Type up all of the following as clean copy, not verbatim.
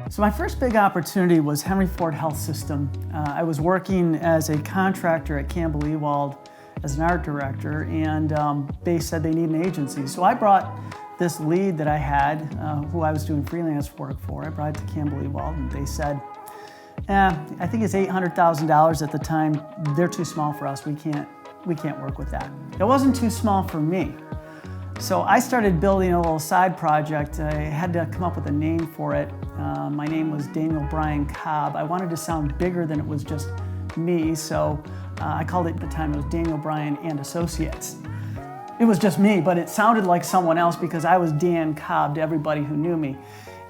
So my first big opportunity was Henry Ford Health System. I was working as a contractor at Campbell Ewald as an art director, and they said they need an agency. So I brought this lead that I had, who I was doing freelance work for. I brought it to Campbell Ewald, and they said, I think it's $800,000 at the time. They're too small for us. We can't work with that. It wasn't too small for me. So I started building a little side project. I had to come up with a name for it. My name was Daniel Bryan Cobb. I wanted to sound bigger than it was just me, so I called it at the time, it was Daniel Bryan and Associates. It was just me, but it sounded like someone else because I was Dan Cobb to everybody who knew me.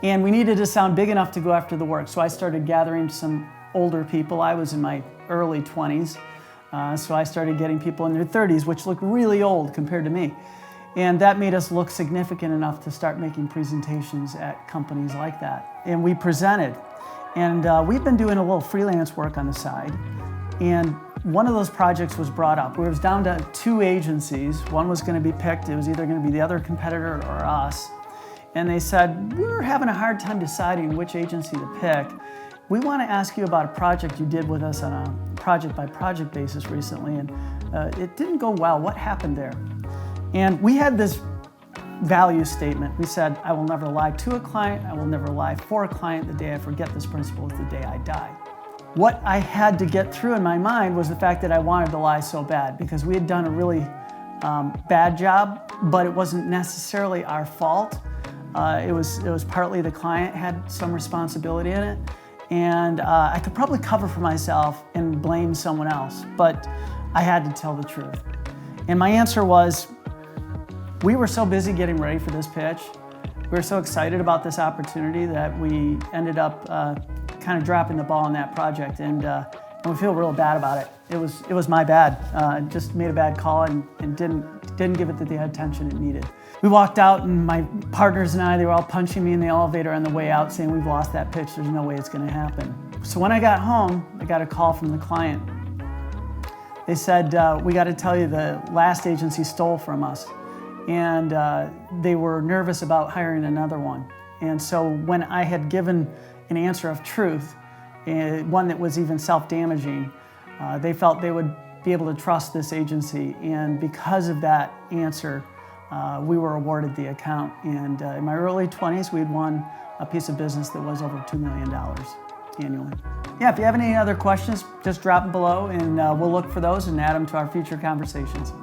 And we needed to sound big enough to go after the work, so I started gathering some older people. I was in my early 20s, so I started getting people in their 30s, which looked really old compared to me. And that made us look significant enough to start making presentations at companies like that. And we presented. And we've been doing a little freelance work on the side. And one of those projects was brought up. We was down to 2 agencies. One was going to be picked. It was either going to be the other competitor or us. And they said, we're having a hard time deciding which agency to pick. We want to ask you about a project you did with us on a project-by-project basis recently. And it didn't go well. What happened there? And we had this value statement. We said, I will never lie to a client, I will never lie for a client. The day I forget this principle is the day I die. What I had to get through in my mind was the fact that I wanted to lie so bad because we had done a really bad job, but it wasn't necessarily our fault. It was partly the client had some responsibility in it, and I could probably cover for myself and blame someone else, but I had to tell the truth. And my answer was, we were so busy getting ready for this pitch, we were so excited about this opportunity that we ended up kind of dropping the ball on that project, and we feel real bad about it. It was my bad. Just made a bad call and didn't give it the attention it needed. We walked out, and my partners and I, they were all punching me in the elevator on the way out, saying we've lost that pitch. There's no way it's going to happen. So when I got home, I got a call from the client. They said, we got to tell you the last agency stole from us. And they were nervous about hiring another one. And so when I had given an answer of truth, one that was even self-damaging, they felt they would be able to trust this agency. And because of that answer, we were awarded the account. And in my early 20s, we'd won a piece of business that was over $2 million annually. Yeah, if you have any other questions, just drop them below, and we'll look for those and add them to our future conversations.